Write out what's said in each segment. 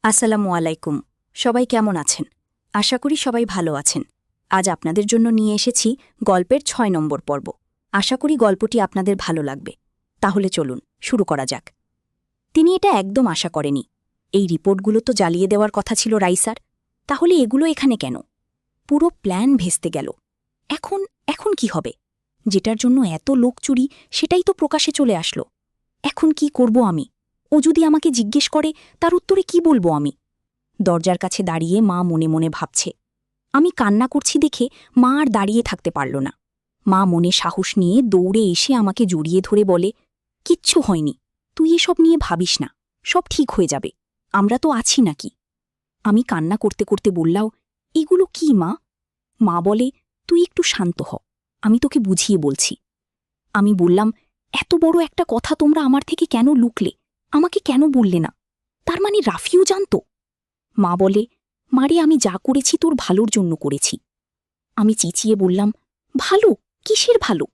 আসসালামু আলাইকুম। সবাই কেমন আছেন? আশা করি সবাই ভালো আছেন। আজ আপনাদের জন্য নিয়ে এসেছি গল্পের ৬ নম্বর পর্ব। আশা করি গল্পটি আপনাদের ভালো লাগবে। তাহলে চলুন শুরু করা যাক। তিনি এটা একদম আশা করেনি। এই রিপোর্টগুলো তো জ্বালিয়ে দেওয়ার কথা ছিল রাইসার। তাহলে এগুলো এখানে কেন? পুরো প্ল্যান ভেস্তে গেল। এখন এখন কি হবে? যেটার জন্য এত লোক চুরি সেটাই তো প্রকাশে চলে আসলো। এখন কি করব আমি? ও যদি আমাকে জিজ্ঞেস করে তার উত্তরে কি বলবো আমি? দরজার কাছে দাঁড়িয়ে মা মনে মনে ভাবছে। আমি কান্না করছি দেখে মা আর দাঁড়িয়ে থাকতে পারল না। মা মনে সাহস নিয়ে দৌড়ে এসে আমাকে জড়িয়ে ধরে বলে, কিচ্ছু হয়নি, তুই এসব নিয়ে ভাবিস না, সব ঠিক হয়ে যাবে, আমরা তো আছি নাকি। আমি কান্না করতে করতে বললাম, এগুলো কি মা? মা বলে, তুই একটু শান্ত হ, আমি তোকে বুঝিয়ে বলছি। আমি বললাম, এত বড় একটা কথা তোমরা আমার থেকে কেন লুকলে? আমাকে কেন বললে না? তার মানে রাফিও জানত? মা বলে, মারে আমি যা করেছি তোর ভালোর জন্য করেছি। আমি চেঁচিয়ে বললাম, ভালো? কিসের ভালো?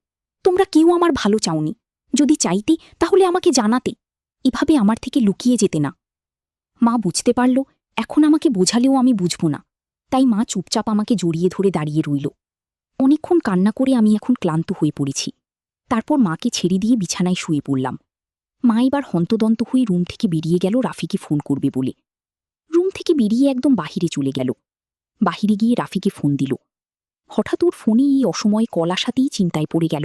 তোমরা কেউ আমার ভালো চাওনি। যদি চাইতে তাহলে আমাকে জানাতে, এভাবে আমার থেকে লুকিয়ে যেতে না। মা বুঝতে পারল এখন আমাকে বোঝালেও আমি বুঝব না, তাই মা চুপচাপ আমাকে জড়িয়ে ধরে দাঁড়িয়ে রইল। অনেকক্ষণ কান্না করে আমি এখন ক্লান্ত হয়ে পড়েছি। তারপর মাকে ছেড়ে দিয়ে বিছানায় শুয়ে পড়লাম। মা এবার হন্তদন্ত হয়ে রুম থেকে বেরিয়ে গেল রাফিকে ফোন করবে বলে। রুম থেকে বেরিয়ে একদম বাহিরে চলে গেল। বাহিরে গিয়ে রাফিকে ফোন দিল। হঠাৎ ওর ফোনে এই অসময়ে কল আসাতেই চিন্তায় পড়ে গেল,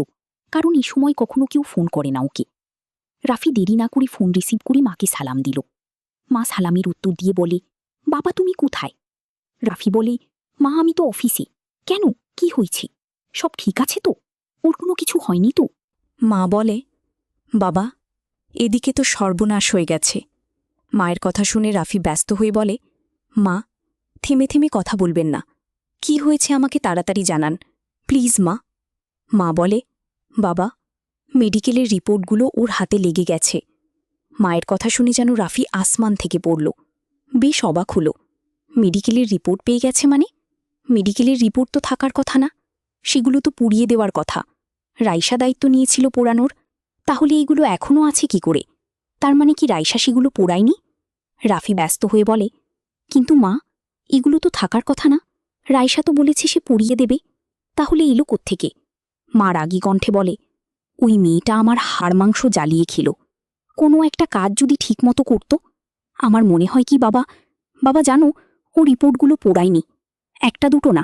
কারণ এই সময় কখনো কেউ ফোন করে না ওকে। রাফি দেরি না করে ফোন রিসিভ করে মাকে সালাম দিল। মা সালামের উত্তর দিয়ে বলে, বাবা তুমি কোথায়? রাফি বলে, মা আমি তো অফিসে। কেন, কি হয়েছে? সব ঠিক আছে তো? ওর কোনো কিছু হয়নি তো? মা বলে, বাবা এদিকে তো সর্বনাশ হয়ে গেছে। মায়ের কথা শুনে রাফি ব্যস্ত হয়ে বলে, মা থেমে থেমে কথা বলবেন না, কি হয়েছে আমাকে তাড়াতাড়ি জানান প্লিজ মা। মা বলে, বাবা মেডিকেলের রিপোর্টগুলো ওর হাতে লেগে গেছে। মায়ের কথা শুনে যেন রাফি আসমান থেকে পড়ল। বেশ অবাক হল। মেডিকেলের রিপোর্ট পেয়ে গেছে মানে? মেডিকেলের রিপোর্ট তো থাকার কথা না, সেগুলো তো পুড়িয়ে দেওয়ার কথা। রাইসা দায়িত্ব নিয়েছিল পোড়ানোর, তাহলে এইগুলো এখনও আছে কি করে? তার মানে কি রাইসা সেগুলো পোড়ায়নি? রাফি ব্যস্ত হয়ে বলে, কিন্তু মা এগুলো তো থাকার কথা না, রাইসা তো বলেছে সে পুড়িয়ে দেবে, তাহলে এলো কোত্থেকে? মা রাগী কণ্ঠে বলে, ওই মেয়েটা আমার হাড় মাংস জ্বালিয়ে খেল। কোনো একটা কাজ যদি ঠিকমতো করত। আমার মনে হয় কি বাবা, বাবা জানো ও রিপোর্টগুলো পোড়ায়নি, একটা দুটো না,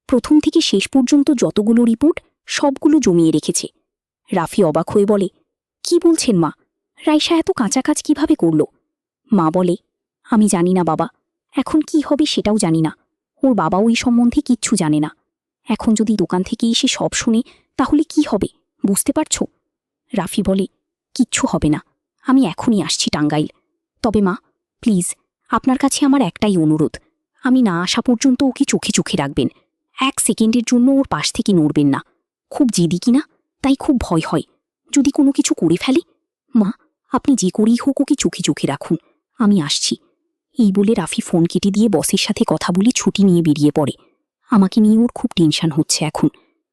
প্রথম থেকে শেষ পর্যন্ত যতগুলো রিপোর্ট সবগুলো জমিয়ে রেখেছে। রাফি অবাক হয়ে বলে, কি বলছেন মা, রাইসা এত কাঁচা কাজ কিভাবে করল? মা বলে, আমি জানি না বাবা, এখন কি হবে সেটাও জানি না। ওর বাবাও এই সম্বন্ধে কিচ্ছু জানে না। এখন যদি দোকান থেকে এসে সব শুনে তাহলে কি হবে বুঝতে পারছো? রাফি বলে, কিচ্ছু হবে না, আমি এখনই আসছি টাঙ্গাইল। তবে মা প্লিজ, আপনার কাছে আমার একটাই অনুরোধ, আমি না আসা পর্যন্ত ওকে চোখে চোখে রাখবেন। 1 সেকেন্ডের জন্য ওর পাশ থেকে নড়বেন না। খুব জেদি কিনা, তাই খুব ভয় হয় যদি কোনো কিছু করে ফেলে। মা আপনি যে করেই হোক ওকে চোখে চোখে রাখুন, আমি আসছি। এই বলে রাফি ফোন কেটে দিয়ে বসের সাথে কথা বলে ছুটি নিয়ে বেরিয়ে পড়ে। আমাকে নিয়ে ওর খুব টেনশন হচ্ছে এখন,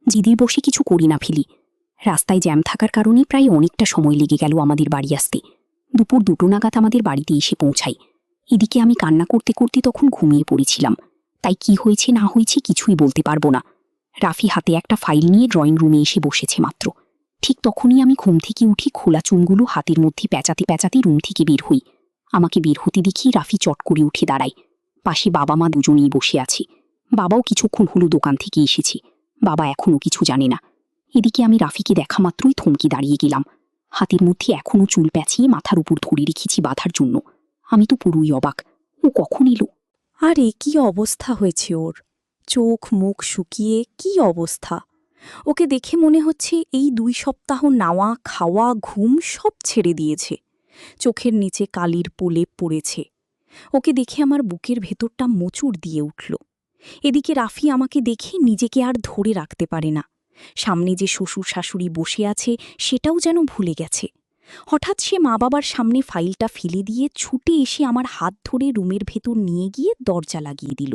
জিদের বসে কিছু করি না ফেলি। রাস্তায় জ্যাম থাকার কারণে প্রায় অনেকটা সময় লেগে গেল আমাদের বাড়ি আসতে। দুপুর 2টো নাগাদ আমাদের বাড়িতে এসে পৌঁছাই। এদিকে আমি কান্না করতে করতে তখন ঘুমিয়ে পড়েছিলাম, তাই কি হয়েছে না হয়েছে কিছুই বলতে পারবো না। রাফি হাতে একটা ফাইল নিয়ে ড্রয়িং রুমে এসে বসেছে মাত্র। ঠিক তখনই আমি ঘুম থেকে উঠি খোলা চুলগুলো হাতের মধ্যে পেঁচাতে পেঁচাতে রুম থেকে বের হই। আমাকে বের হতে দেখি রাফি চট করে উঠে দাঁড়ায়। পাশে বাবা মা দুজনেই বসে আছে। বাবাও কিছুক্ষণ হলো দোকান থেকে এসেছে, বাবা এখনও কিছু জানে না। এদিকে আমি রাফিকে দেখা মাত্রই থমকে দাঁড়িয়ে গেলাম। হাতের মধ্যে এখনও চুল প্যাঁচিয়ে মাথার উপর ধরে রেখেছি বাঁধার জন্য। আমি তো পুরোই অবাক, ও কখন এলো? আরে কি অবস্থা হয়েছে ওর, চোখ মুখ শুকিয়ে কি অবস্থা! ওকে দেখে মনে হচ্ছে এই 2 সপ্তাহ নাওয়া খাওয়া ঘুম সব ছেড়ে দিয়েছে। চোখের নিচে কালির প্রলেপ পড়েছে। ওকে দেখে আমার বুকের ভেতরটা মোচড় দিয়ে উঠল। এদিকে রাফি আমাকে দেখে নিজেকে আর ধরে রাখতে পারে না। সামনে যে শ্বশুর শাশুড়ি বসে আছে সেটাও যেন ভুলে গেছে। হঠাৎ সে মা বাবার সামনে ফাইলটা ফেলে দিয়ে ছুটে এসে আমার হাত ধরে রুমের ভেতর নিয়ে গিয়ে দরজা লাগিয়ে দিল।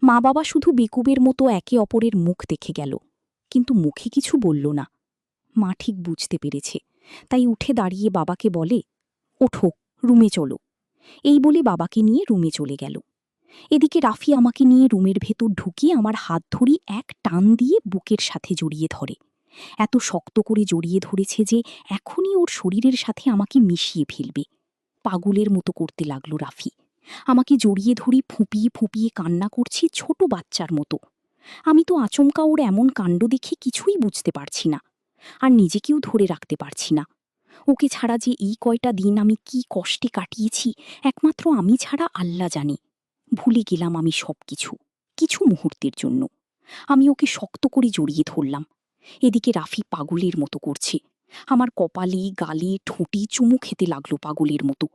মা বাবা শুধু বেকুবের মতো একে অপরের মুখ দেখে গেল, কিন্তু মুখে কিছু বলল না। মা ঠিক বুঝতে পেরেছে, তাই উঠে দাঁড়িয়ে বাবাকে বলে, ওঠো, রুমে চলো। এই বলে বাবাকে নিয়ে রুমে চলে গেল। এদিকে রাফি আমাকে নিয়ে রুমের ভেতর ঢুকিয়ে আমার হাত ধরি এক টান দিয়ে বুকের সাথে জড়িয়ে ধরে। এত শক্ত করে জড়িয়ে ধরেছে যে এখনই ওর শরীরের সাথে আমাকে মিশিয়ে ফেলবে। পাগলের মতো করতে লাগলো রাফি। আমাকে জড়িয়ে ধরি ফুঁপিয়ে ফুঁপিয়ে কান্না করছি ছোট বাচ্চার মতো। আমি তো আচমকা ওর এমন কাণ্ড দেখে কিছুই বুঝতে পারছি না, আর নিজেকেও ধরে রাখতে পারছি না। ওকে ছাড়া যে এই কয়টা দিন আমি কি কষ্টে কাটিয়েছি একমাত্র আমি ছাড়া আল্লাহ জানে। ভুলে গেলাম আমি সবকিছু, কিছু মুহূর্তের জন্য। আমি ওকে শক্ত করে জড়িয়ে ধরলাম। এদিকে রাফি পাগলের মতো করছে। আমার কপালে গালে ঠোঁটে চুমু খেতে লাগলো পাগলের মতো।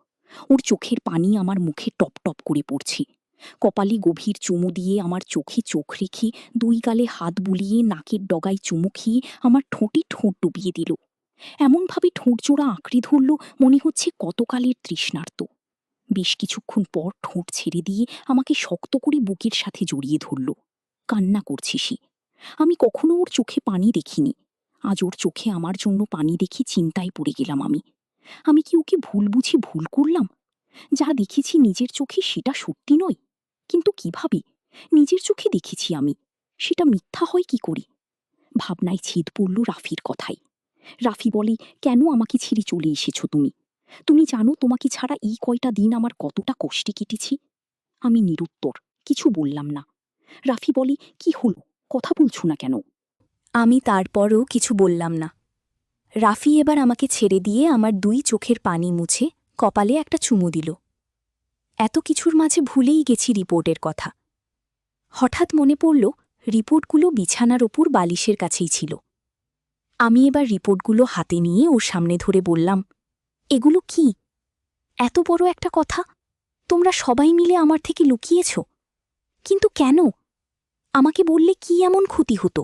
ওর চোখের পানি আমার মুখে টপ টপ করে পড়ছে। কপালে গভীর চুমু দিয়ে আমার চোখে চোখ রেখে দুই গালে হাত বুলিয়ে নাকের ডগায় চুমু খেয়ে আমার ঠোঁটে ঠোঁট ডুবিয়ে দিল। এমনভাবে ঠোঁট জোড়া আঁকড়ে ধরল মনে হচ্ছে কতকালের তৃষ্ণার্ত। বেশ কিছুক্ষণ পর ঠোঁট ছেড়ে দিয়ে আমাকে শক্ত করে বুকের সাথে জড়িয়ে ধরল। কান্না করছে সে। আমি কখনো ওর চোখে পানি দেখিনি, আজ ওর চোখে আমার জন্য পানি দেখে চিন্তায় পড়ে গেলাম আমি। আমি কি ওকে ভুল বুঝি ভুল করলাম? যা দেখেছি নিজের চোখে সেটা সত্যি নয়, কিন্তু কিভাবে? নিজের চোখে দেখেছি আমি, সেটা মিথ্যা হয় কি করে? ভাবনায় ছেদ পড়ল রাফির কথায়। রাফি বলে, কেন আমাকে ছেড়ে চলে এসেছো তুমি? তুমি জানো তোমাকে ছাড়া এই কয়টা দিন আমার কতটা কষ্টে কেটেছি? আমি নিরুত্তর, কিছু বললাম না। রাফি বলে, কি হলো, কথা বলছো না কেন? আমি তারপরও কিছু বললাম না। রাফি এবার আমাকে ছেড়ে দিয়ে আমার দুই চোখের পানি মুছে কপালে একটা চুমু দিল। এত কিছুর মাঝে ভুলেই গেছি রিপোর্টের কথা। হঠাৎ মনে পড়ল রিপোর্টগুলো বিছানার ওপর বালিশের কাছেই ছিল। আমি এবার রিপোর্টগুলো হাতে নিয়ে ওর সামনে ধরে বললাম, এগুলো কি? এত বড় একটা কথা তোমরা সবাই মিলে আমার থেকে লুকিয়েছ, কিন্তু কেন? আমাকে বললে কি এমন ক্ষতি হতো?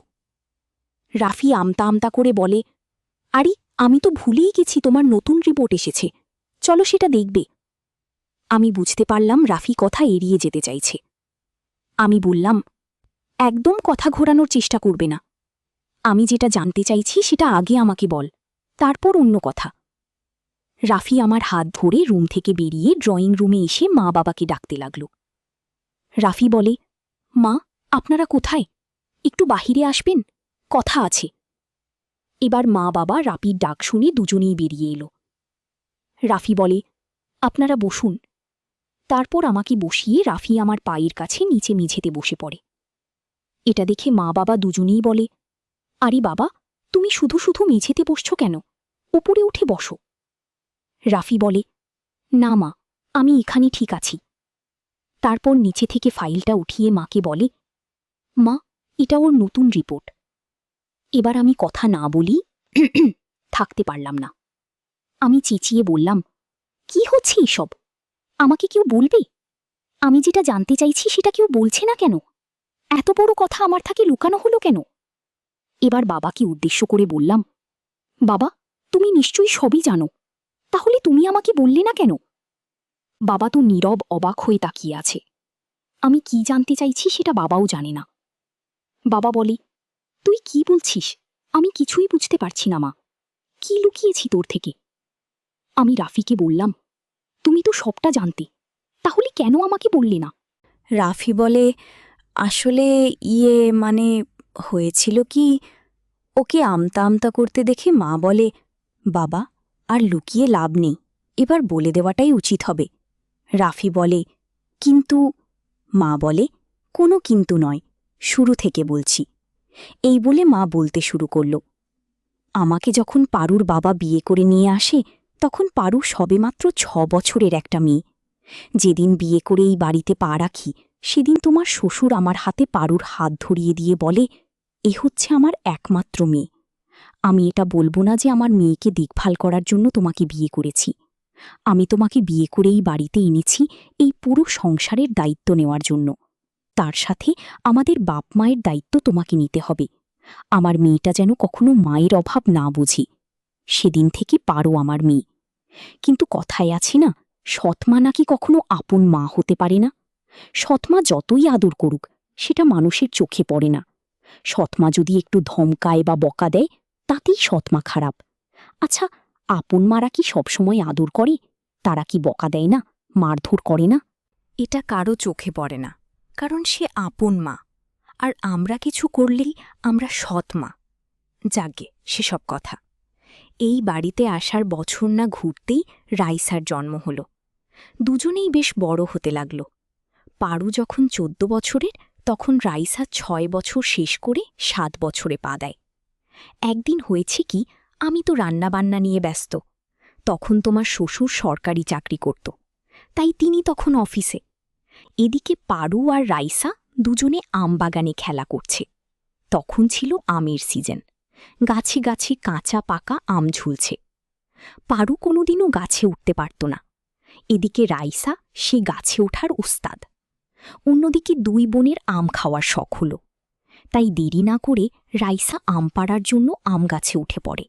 রাফি আমতা আমতা করে বলে, আরে আমি তো ভুলেই গেছি তোমার নতুন রিপোর্ট এসেছে, চলো সেটা দেখবে। আমি বুঝতে পারলাম রাফি কথা এড়িয়ে যেতে চাইছে। আমি বললাম, একদম কথা ঘোরানোর চেষ্টা করবে না। আমি যেটা জানতে চাইছি সেটা আগে আমাকে বল, তারপর অন্য কথা। রাফি আমার হাত ধরে রুম থেকে বেরিয়ে ড্রয়িং রুমে এসে মা বাবাকে ডাকতে লাগল। রাফি বলে, মা, আপনারা কোথায়? একটু বাহিরে আসবেন, কথা আছে। এবার মা বাবা রাফির ডাক শুনে দুজনেই বেরিয়ে এলো। রাফি বলে, আপনারা বসুন। তারপর আমাকে বসিয়ে রাফি আমার পায়ের কাছে নিচে মেঝেতে বসে পড়ে। এটা দেখে মা বাবা দুজনেই বলে, আরে বাবা, তুমি শুধু শুধু মেঝেতে বসছ কেন? উপরে উঠে বসো। রাফি বলে, না মা, আমি এখানে ঠিক আছি। তারপর নিচে থেকে ফাইলটা উঠিয়ে মাকে বলে, মা, এটা ওর নতুন রিপোর্ট। এবার আমি কথা না বলি থাকতে পারলাম না। আমি চেঁচিয়ে বললাম, কি হচ্ছে এসব? আমাকে কেউ বলবে? আমি যেটা জানতে চাইছি সেটা কেউ বলছে না কেন? এত বড় কথা আমার থেকে লুকানো হলো কেন? এবার বাবাকে উদ্দেশ্য করে বললাম, বাবা, তুমি নিশ্চয়ই সবই জানো, তাহলে তুমি আমাকে বললে না কেন? বাবা তো নীরব অবাক হয়ে তাকিয়ে আছে। আমি কি জানতে চাইছি সেটা বাবাও জানে না। বাবা বলে, তুই কি বলছিস? আমি কিছুই বুঝতে পারছি না মা, কি লুকিয়েছি তোর থেকে? আমি রাফিকে বললাম, তুমি তো সবটা জানতে, তাহলে কেন আমাকে বললে না? রাফি বলে, আসলে মানে হয়েছিল কি, ওকে আমতা আমতা করতে দেখে মা বলে, বাবা, আর লুকিয়ে লাভ নেই, এবার বলে দেওয়াটাই উচিত হবে। রাফি বলে, কিন্তু? মা বলে, কোনো কিন্তু নয়, শুরু থেকে বলছি। এই বলে মা বলতে শুরু করল, আমাকে যখন পারুর বাবা বিয়ে করে নিয়ে আসে তখন পারু সবেমাত্র 6 বছরের একটা মেয়ে। যেদিন বিয়ে করে এই বাড়িতে পা রাখি সেদিন তোমার শ্বশুর আমার হাতে পারুর হাত ধরিয়ে দিয়ে বলে, এ হচ্ছে আমার একমাত্র মেয়ে। আমি এটা বলবো না যে আমার মেয়েকে দেখভাল করার জন্য তোমাকে বিয়ে করেছি। আমি তোমাকে বিয়ে করে এই বাড়িতে এনেছি এই পুরো সংসারের দায়িত্ব নেওয়ার জন্য। তার সাথে আমাদের বাপ মায়ের দায়িত্ব তোমাকে নিতে হবে। আমার মেয়েটা যেন কখনো মায়ের অভাব না বুঝি। সেদিন থেকে পারো আমার মেয়ে। কিন্তু কথায় আছে না, সৎমা নাকি কখনো আপন মা হতে পারে না। সৎমা যতই আদর করুক সেটা মানুষের চোখে পড়ে না। সৎমা যদি একটু ধমকায় বা বকা দেয় তাতেই সৎমা খারাপ। আচ্ছা, আপন মারা কি সবসময় আদর করে? তারা কি বকা দেয় না, মারধর করে না? এটা কারো চোখে পড়ে না, কারণ সে আপন মা, আর আমরা কিছু করলেই আমরা সৎ মা। যাগে সেসব কথা। এই বাড়িতে আসার বছর না ঘুরতেই রাইসার জন্ম হল। দুজনেই বেশ বড় হতে লাগল। পারু যখন ১৪ বছরের, তখন রাইসা ৬ বছর শেষ করে ৭ বছরে পা দেয়। একদিন হয়েছে কি, আমি তো রান্নাবান্না নিয়ে ব্যস্ত। তখন তোমার শ্বশুর সরকারি চাকরি করত, তাই তিনি তখন অফিসে। এদিকে পারু আর রাইসা দুজনে আমবাগানে খেলা করছে। তখন ছিল আমের সিজন। গাছে গাছে কাঁচা পাকা আম ঝুলছে। পারু কোনোদিনও গাছে উঠতে পারত না। এদিকে রাইসা সে গাছে ওঠার উস্তাদ। অন্যদিকে দুই বোনের আম খাওয়ার শখ হল। তাই দেরি না করে রাইসা আম পাড়ার জন্য আম গাছে উঠে পড়ে।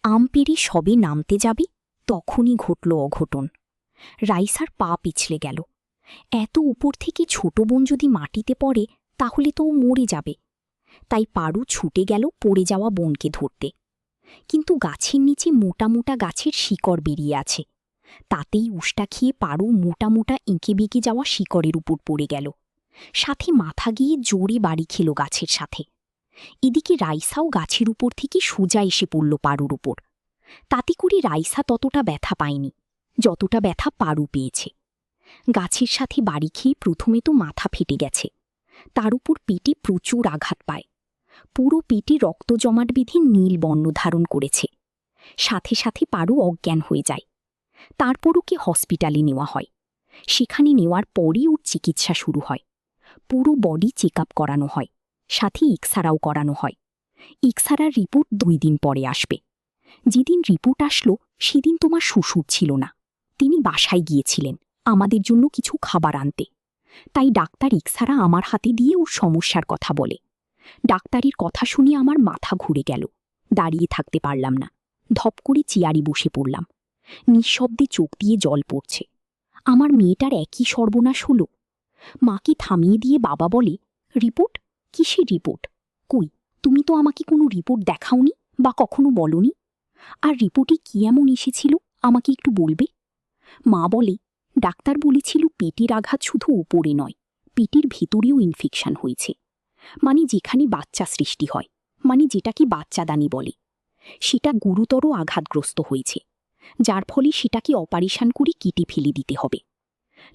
আম পেড়ে সবে নামতে যাবে, তখনই ঘটল অঘটন। রাইসার পা পিছলে গেল। এত উপর থেকে ছোট বোন যদি মাটিতে পড়ে, তাহলে তো ও মরে যাবে। তাই পারু ছুটে গেল পড়ে যাওয়া বোনকে ধরতে। কিন্তু গাছের নিচে মোটা মোটা গাছের শিকড় বেরিয়ে আছে। তাতেই উষ্টা খেয়ে পারু মোটা মোটা এঁকে বেঁকে যাওয়া শিকড়ের উপর পড়ে গেল। সাথে মাথা গিয়ে জোরে বাড়ি খেল গাছের সাথে। এদিকে রাইসাও গাছের উপর থেকে সোজা এসে পড়ল পারুর উপর। তাতে করে রাইসা ততটা ব্যথা পায়নি যতটা ব্যথা পারু পেয়েছে। গাছের সাথে বাড়ি খেয়ে প্রথমে তো মাথা ফেটে গেছে, তার উপর পেটে প্রচুর আঘাত পায়। পুরো পেটে রক্ত জমাট বেঁধে নীল বর্ণ ধারণ করেছে। সাথে সাথে পারু অজ্ঞান হয়ে যায়। তারপর ওকে হসপিটালে নেওয়া হয়। সেখানে নেওয়ার পরই ওর চিকিৎসা শুরু হয়। পুরো বডি চেক আপ করানো হয়, সাথে এক্সারাও করানো হয়। এক্সারার রিপোর্ট ২ দিন পরে আসবে। যেদিন রিপোর্ট আসলো সেদিন তোমার শ্বশুর ছিল না। তিনি বাসায় গিয়েছিলেন আমাদের জন্য কিছু খাবার আনতে। তাই ডাক্তার এক্সারা আমার হাতে দিয়ে ওর সমস্যার কথা বলে। ডাক্তারের কথা শুনে আমার মাথা ঘুরে গেল। দাঁড়িয়ে থাকতে পারলাম না, ধপ করে চেয়ারে বসে পড়লাম। নিঃশব্দে চোখ দিয়ে জল পড়ছে। আমার মেয়েটার একই সর্বনাশ হল। মাকে থামিয়ে দিয়ে বাবা বলে, রিপোর্ট? কিসের রিপোর্ট? কই, তুমি তো আমাকে কোনো রিপোর্ট দেখাওনি বা কখনো বলনি। আর রিপোর্টে কি এমন এসেছিল আমাকে একটু বলবে? মা বলে, ডাক্তার বলেছিল পেটের আঘাত শুধু ওপরে নয়, পেটের ভেতরেও ইনফেকশন হয়েছে। মানে যেখানে বাচ্চা সৃষ্টি হয়, মানে যেটাকে বাচ্চাদানি বলে, সেটা গুরুতর আঘাতগ্রস্ত হয়েছে, যার ফলে সেটাকে অপারেশন করে কেটে ফেলে দিতে হবে।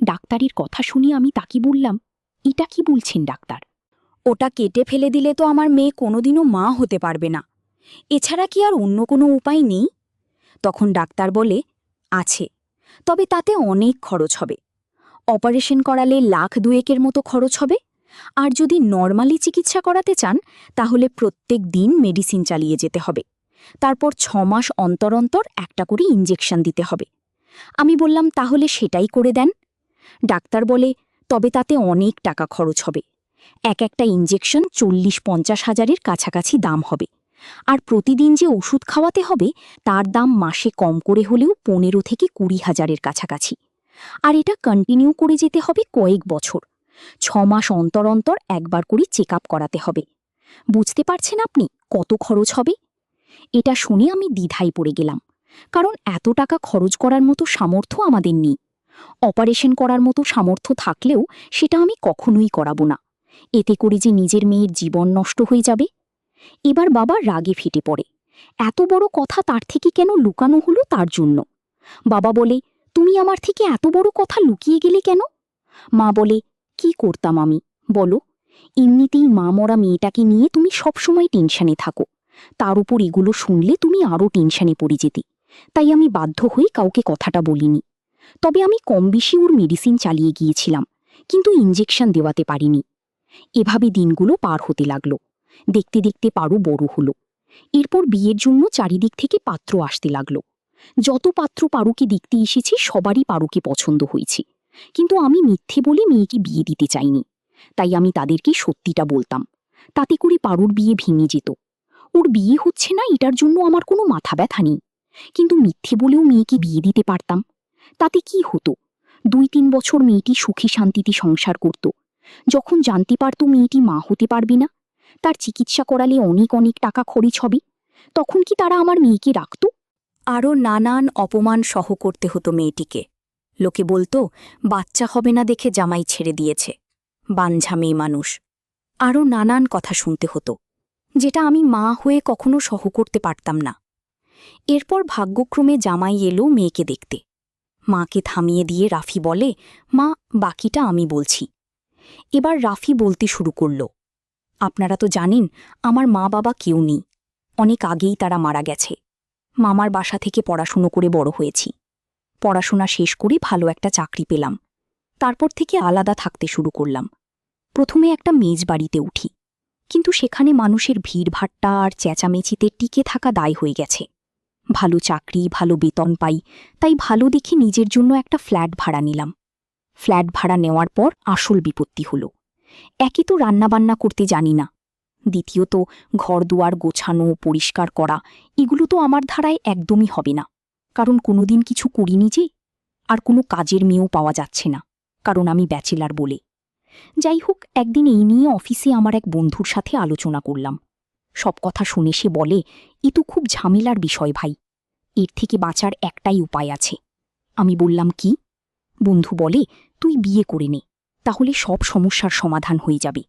ডাক্তারের কথা শুনে আমি তাকে বললাম, এটা কি বলছেন ডাক্তার? ওটা কেটে ফেলে দিলে তো আমার মেয়ে কোনোদিনও মা হতে পারবে না। এছাড়া কি আর অন্য কোনো উপায় নেই? তখন ডাক্তার বলে, আছে, তবে তাতে অনেক খরচ হবে। অপারেশন করালে ১,২,০০,০০০-এর মতো খরচ হবে। আর যদি নর্মালি চিকিৎসা করাতে চান, তাহলে প্রত্যেক দিন মেডিসিন চালিয়ে যেতে হবে। তারপর ৬ মাস অন্তর অন্তর একটা করে ইঞ্জেকশন দিতে হবে। আমি বললাম, তাহলে সেটাই করে দেন। ডাক্তার বলে, তবে তাতে অনেক টাকা খরচ হবে। একটা ইঞ্জেকশন ৪০-৫০ হাজারের কাছাকাছি দাম হবে। আর প্রতিদিন যে ওষুধ খাওয়াতে হবে তার দাম মাসে কম করে হলেও ১৫ থেকে ২০ হাজারের কাছাকাছি। আর এটা কন্টিনিউ করে যেতে হবে কয়েক বছর। ৬ মাস অন্তর অন্তর একবার করে চেক আপ করাতে হবে। বুঝতে পারছেন আপনি কত খরচ হবে? এটা শুনে আমি দ্বিধায় পড়ে গেলাম, কারণ এত টাকা খরচ করার মতো সামর্থ্য আমাদের নেই। অপারেশন করার মতো সামর্থ্য থাকলেও সেটা আমি কখনোই করাবো না। এতে করে যে নিজের মেয়ের জীবন নষ্ট হয়ে যাবে। এবার বাবা রাগে ফেটে পড়ে। এত বড় কথা তার থেকে কেন লুকানো হলো তার জন্য। বাবা বলে, তুমি আমার থেকে এত বড় কথা লুকিয়ে গেলে কেন? মা বলে, কি করতাম আমি বলো? এমনিতেই মা মরা মেয়েটাকে নিয়ে তুমি সবসময় টেনশনে থাকো, তার উপর এগুলো শুনলে তুমি আরও টেনশনে পড়ে যেতে। তাই আমি বাধ্য হয়ে কাউকে কথাটা বলিনি। তবে আমি কম বেশি ওর মেডিসিন চালিয়ে গিয়েছিলাম, কিন্তু ইঞ্জেকশন দেওয়াতে পারিনি। এভাবে দিনগুলো পার হতে লাগলো। দেখতে দেখতে পারু বড় হলো। এরপর বিয়ের জন্য চারিদিক থেকে পাত্র আসতে লাগলো। যত পাত্র পারুকে দেখতে এসেছে সবারই পারুকে পছন্দ হয়েছে, কিন্তু আমি মিথ্যে বলে মেয়েকে বিয়ে দিতে চাইনি। তাই আমি তাদেরকে সত্যিটা বলতাম। তাতে করে পারুর বিয়ে ভেঙে যেত। ওর বিয়ে হচ্ছে না এটার জন্য আমার কোনো মাথা ব্যথা নেই, কিন্তু মিথ্যে বলেও মেয়েকে বিয়ে দিতে পারতাম। তাতে কি হতো? ২-৩ বছর মেয়েটি সুখী শান্তিতে সংসার করত। যখন জানতে পারত মেয়েটি মা হতে পারবে না, তার চিকিৎসা করালে অনেক অনেক টাকা খরচ হবে, তখন কি তারা আমার মেয়েকে রাখত? আরও নানান অপমান সহ করতে হতো মেয়েটিকে। লোকে বলতো বাচ্চা হবে না দেখে জামাই ছেড়ে দিয়েছে, বাঞ্ঝা মেয়ে মানুষ। আরও নানান কথা শুনতে হতো, যেটা আমি মা হয়ে কখনো সহ করতে পারতাম না। এরপর ভাগ্যক্রমে জামাই এলো মেয়েকে দেখতে। মাকে থামিয়ে দিয়ে রাফি বলে, মা, বাকিটা আমি বলছি। এবার রাফি বলতে শুরু করল, আপনারা তো জানেন আমার মা বাবা কেউ নেই, অনেক আগেই তারা মারা গেছে। মামার বাসা থেকে পড়াশুনো করে বড় হয়েছি। পড়াশোনা শেষ করে ভালো একটা চাকরি পেলাম। তারপর থেকে আলাদা থাকতে শুরু করলাম। প্রথমে একটা মেজ বাড়িতে উঠি, কিন্তু সেখানে মানুষের ভিড়ভাট্টা আর চেঁচামেচিতে টিকে থাকা দায় হয়ে গেছে। ভালো চাকরি, ভালো বেতন পাই, তাই ভালো দেখে নিজের জন্য একটা ফ্ল্যাট ভাড়া নিলাম। ফ্ল্যাট ভাড়া নেওয়ার পর আসল বিপত্তি হলো। একে তো রান্নাবান্না করতে জানি না, দ্বিতীয়ত ঘরদুয়ার গোছানো, পরিষ্কার করা এগুলো তো আমার ধারায় একদমই হবে না, কারণ কোনোদিন কিছু করিনি যে। আর কোনো কাজের মেয়েও পাওয়া যাচ্ছে না, কারণ আমি ব্যাচেলার বলে। যাই হোক, একদিন এই নিয়ে অফিসে আমার এক বন্ধুর সাথে আলোচনা করলাম। সব কথা শুনে সে বলে, এ তো খুব ঝামেলার বিষয় ভাই, এর থেকে বাঁচার একটাই উপায় আছে। আমি বললাম, কি? বন্ধু বলে, তুই বিয়ে করে নে, তাহলে সব সমস্যার সমাধান হয়ে যাবে।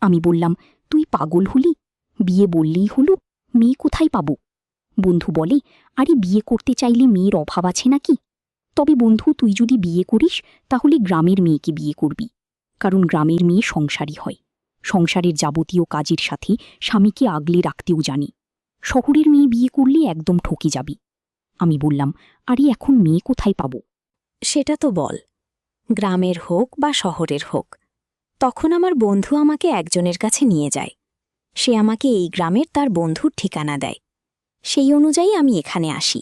আমি বললাম, তুই পাগল হলি? বিয়ে বললেই হলো, মেয়ে কোথায় পাবো? বন্ধু বলে, আরে বিয়ে করতে চাইলে মেয়ের অভাব আছে নাকি? তবে বন্ধু, তুই যদি বিয়ে করিস তাহলে গ্রামের মেয়েকে বিয়ে করবি, কারণ গ্রামের মেয়ে সংসারী হয়, সংসারের যাবতীয় কাজের সাথে স্বামীকে আগলে রাখতেও জানি। শহরের মেয়ে বিয়ে করলে একদম ঠকে যাবি। আমি বললাম, আরে এখন মেয়ে কোথায় পাব? সেটা তো বল, গ্রামের হোক বা শহরের হোক। তখন আমার বন্ধু আমাকে একজনের কাছে নিয়ে যায়। সে আমাকে এই গ্রামের তার বন্ধুর ঠিকানা দেয়। সেই অনুযায়ী আমি এখানে আসি।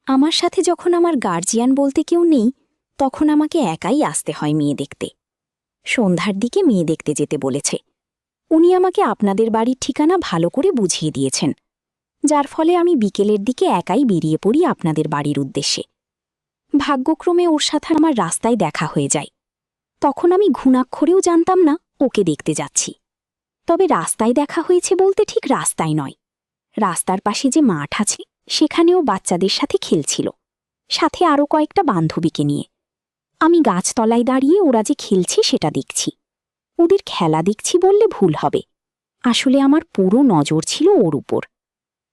আমার সাথে যখন আমার গার্জিয়ান বলতে কেউ নেই, তখন আমাকে একাই আসতে হয় মেয়ে দেখতে। সন্ধ্যার দিকে মেয়ে দেখতে যেতে বলেছে। উনি আমাকে আপনাদের বাড়ির ঠিকানা ভালো করে বুঝিয়ে দিয়েছেন, যার ফলে আমি বিকেলের দিকে একাই বেরিয়ে পড়ি আপনাদের বাড়ির উদ্দেশ্যে। ভাগ্যক্রমে ওর সাথে আমার রাস্তায় দেখা হয়ে যায়। তখন আমি ঘুণাক্ষরেও জানতাম না ওকে দেখতে যাচ্ছি। তবে রাস্তায় দেখা হয়েছে বলতে ঠিক রাস্তায় নয়, রাস্তার পাশে যে মাঠ আছে সেখানেও বাচ্চাদের সাথে খেলছিল, সাথে আরও কয়েকটা বান্ধবীকে নিয়ে। আমি গাছতলায় দাঁড়িয়ে ওরা যে খেলছে সেটা দেখছি। ওদের খেলা দেখছি বললে ভুল হবে, আসলে আমার পুরো নজর ছিল ওর উপর।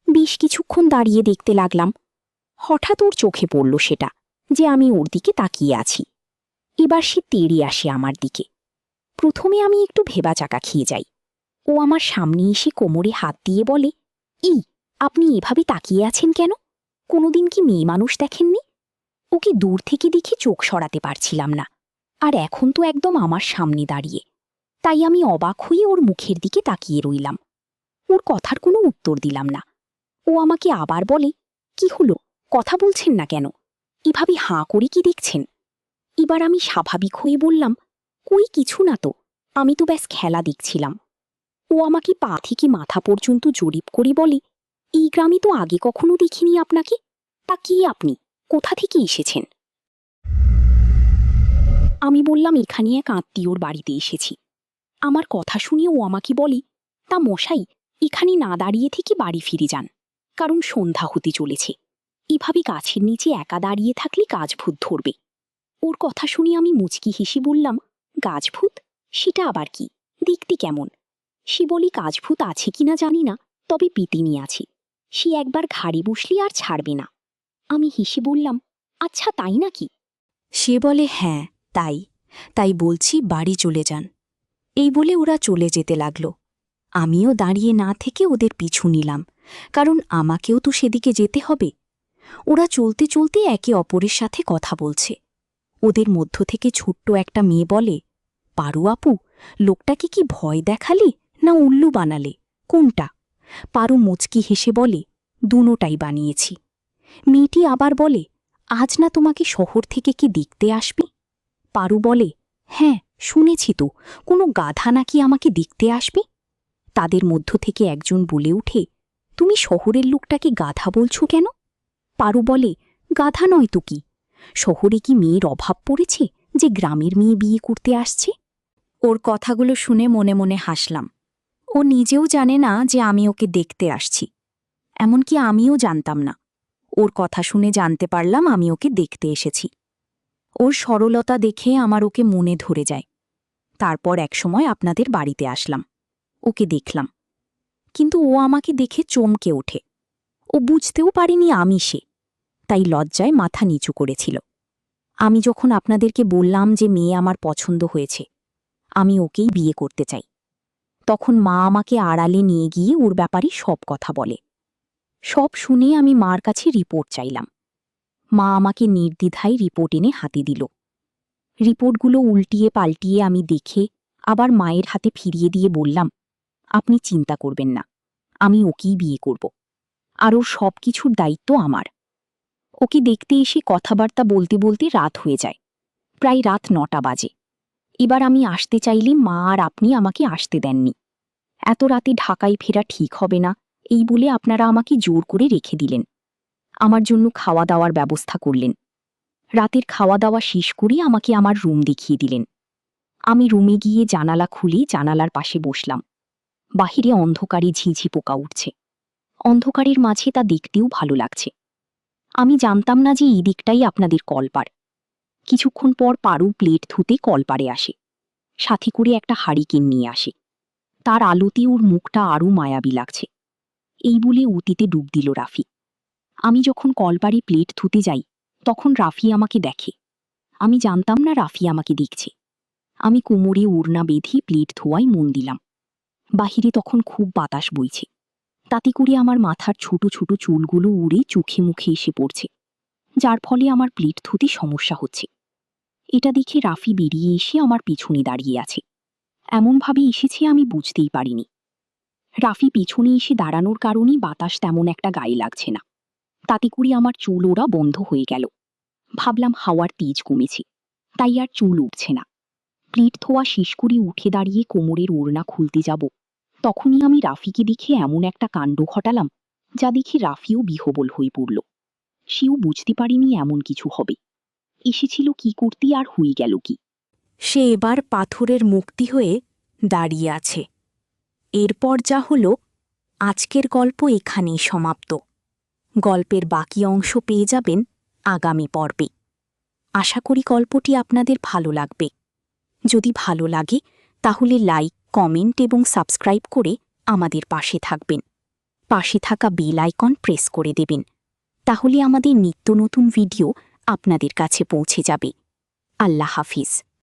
বেশ কিছুক্ষণ দাঁড়িয়ে দেখতে লাগলাম। হঠাৎ ওর চোখে পড়ল সেটা, যে আমি ওর দিকে তাকিয়ে আছি। এবার সে তেড়ে আসে আমার দিকে। প্রথমে আমি একটু ভেবাচাকা খেয়ে যাই। ও আমার সামনে এসে কোমরে হাত দিয়ে বলে, আপনি এভাবে তাকিয়ে আছেন কেন? কোনোদিন কি মেয়ে মানুষ দেখেননি? ওকে দূর থেকে দেখে চোখ সরাতে পারছিলাম না, আর এখন তো একদম আমার সামনে দাঁড়িয়ে। তাই আমি অবাক হয়ে ওর মুখের দিকে তাকিয়ে রইলাম। ওর কথার কোনো উত্তর দিলাম না। ও আমাকে আবার বলে, কি হলো, কথা বলছেন না কেন? এভাবে হাঁ করে কি দেখছেন? এবার আমি স্বাভাবিক হয়ে বললাম, কই কিছু না তো, আমি তো ব্যাস খেলা দেখছিলাম। ও আমাকে পা থেকে মাথা পর্যন্ত জরিপ করে বলে, এই গ্রামে তো আগে কখনো দেখিনি আপনাকে। তা কি আপনি, কোথা থেকে এসেছেন? আমি বললাম, এখানে এক আত্মীয়র বাড়িতে এসেছি। আমার কথা শুনে ও আমাকে বলে, তা মশাই, এখানে না দাঁড়িয়ে থেকে বাড়ি ফিরে যান, কারণ সন্ধ্যা হতে চলেছে। এভাবে গাছের নিচে একা দাঁড়িয়ে থাকলে গাছভূত ধরবে। ওর কথা শুনে আমি মুচকি হেসে বললাম, গাছভূত? সেটা আবার কি, দেখতে কেমন? সে বলি, গাছভূত আছে কিনা জানি না, তবে পিতিনি আছে, সে একবার ঘাড়ে বসলে আর ছাড়বে না। আমি হেসে বললাম, আচ্ছা তাই নাকি? সে বলে, হ্যাঁ তাই, তাই বলছি বাড়ি চলে যান। এই বলে ওরা চলে যেতে লাগল। আমিও দাঁড়িয়ে না থেকে ওদের পিছু নিলাম, কারণ আমাকেও তো সেদিকে যেতে হবে। ওরা চলতে চলতে একে অপরের সাথে কথা বলছে। ওদের মধ্য থেকে ছোট্ট একটা মেয়ে বলে, পারু আপু, লোকটাকে কি ভয় দেখালে না উল্লু বানালে, কোনটা? পারু মুচকি হেসে বলে, দুটোটাই বানিয়েছি। মেয়েটি আবার বলে, আজ না তোমাকে শহর থেকে কি দেখতে আসবে? পারু বলে, হ্যাঁ শুনেছি তো, কোনো গাধা নাকি আমাকে দেখতে আসবে। তাদের মধ্য থেকে একজন বলে উঠে, তুমি শহরের লোকটাকে গাধা বলছো কেন? পারু বলে, গাধা নয় তো কি, শহরে কি মেয়ের অভাব পড়েছে যে গ্রামের মেয়ে বিয়ে করতে আসছে? ওর কথাগুলো শুনে মনে মনে হাসলাম। ও নিজেও জানে না যে আমি ওকে দেখতে আসছি, এমনকি আমিও জানতাম না। ওর কথা শুনে জানতে পারলাম আমি ওকে দেখতে এসেছি। ওর সরলতা দেখে আমার ওকে মনে ধরে যায়। তারপর একসময় আপনাদের বাড়িতে আসলাম, ওকে দেখলাম, কিন্তু ও আমাকে দেখে চমকে ওঠে। ও বুঝতেও পারেনি আমি সে, তাই লজ্জায় মাথা নিচু করেছিল। আমি যখন আপনাদেরকে বললাম যে মেয়ে আমার পছন্দ হয়েছে, আমি ওকেই বিয়ে করতে চাই, তখন মা আমাকে আড়ালে নিয়ে গিয়ে ওর ব্যাপারে সব কথা বলে। সব শুনে আমি মার কাছে রিপোর্ট চাইলাম। মা আমাকে নির্দ্বিধায় রিপোর্ট এনে হাতে দিল। রিপোর্টগুলো উল্টিয়ে পাল্টিয়ে আমি দেখে আবার মায়ের হাতে ফিরিয়ে দিয়ে বললাম, আপনি চিন্তা করবেন না, আমি ওকেই বিয়ে করব, আর ওর সব কিছুর দায়িত্ব আমার। ওকে দেখতে এসে কথাবার্তা বলতে বলতে রাত হয়ে যায়, প্রায় রাত 9টা বাজে। এবার আমি আসতে চাইলে মা আর আপনি আমাকে আসতে দেননি। এত রাতে ঢাকায় ফেরা ঠিক হবে না, এই বলে আপনারা আমাকে জোর করে রেখে দিলেন। আমার জন্য খাওয়া দাওয়ার ব্যবস্থা করলেন। রাতের খাওয়া দাওয়া শেষ করে আমাকে আমার রুম দেখিয়ে দিলেন। আমি রুমে গিয়ে জানালা খুলে জানালার পাশে বসলাম। বাহিরে অন্ধকারে ঝিঝি পোকা উঠছে। অন্ধকারের মাঝে তা দেখতেও ভালো লাগছে। আমি জানতাম না যে এই দিকটাই আপনাদের কলপার। কিছুক্ষণ পর পারু প্লেট ধুতে কলপারে আসে, সাথে করে একটা হারিকেন নিয়ে আসে। তার আলোতে ওর মুখটা আরও মায়াবী লাগছে। এই বলে অতীতে ডুব দিল রাফি। আমি যখন কলপারে প্লেট ধুতে যাই, তখন রাফি আমাকে দেখে। আমি জানতাম না রাফি আমাকে দেখছে। আমি কোমরে ওড়না বেঁধে প্লেট ধোয়ায় মন দিলাম। বাহিরে তখন খুব বাতাস বইছে, তাতে করে আমার মাথার ছোট ছোট চুলগুলো উড়ে চোখে মুখে এসে পড়ছে, যার ফলে আমার প্লেট ধুতে সমস্যা হচ্ছে। এটা দেখে রাফি বেরিয়ে এসে আমার পিছনে দাঁড়িয়ে আছে। এমনভাবে এসেছে আমি বুঝতেই পারিনি। রাফি পিছনে এসে দাঁড়ানোর কারণে বাতাস তেমন একটা গায়ে লাগছে না, তাতে করে আমার চুল ওড়া বন্ধ হয়ে গেল। ভাবলাম হাওয়ার তেজ কমেছে, তাই আর চুল উঠছে না। প্লেট ধোয়া শেষ করে উঠে দাঁড়িয়ে কোমরের ওড়না খুলতে যাব, তখনই আমি রাফিকে দেখে এমন একটা কাণ্ড ঘটালাম, যা দেখে রাফিও বিহবল হয়ে পড়ল। সেও বুঝতে পারেনি এমন কিছু হবে। এসেছিল কি করতে আর হয়ে গেল কি। সে এবার পাথরের মুক্তি হয়ে দাঁড়িয়ে আছে। এরপর যা হলো, আজকের গল্প এখানেই সমাপ্ত। গল্পের বাকি অংশ পেয়ে যাবেন আগামী পর্বে। আশা করি গল্পটি আপনাদের ভালো লাগবে। যদি ভালো লাগে তাহলে লাইক, কমেন্ট এবং সাবস্ক্রাইব করে আমাদের পাশে থাকবেন। পাশে থাকা বেল আইকন প্রেস করে দেবেন, তাহলে আমাদের নিত্য নতুন ভিডিও আপনাদের কাছে পৌঁছে যাবে। আল্লাহ হাফিজ।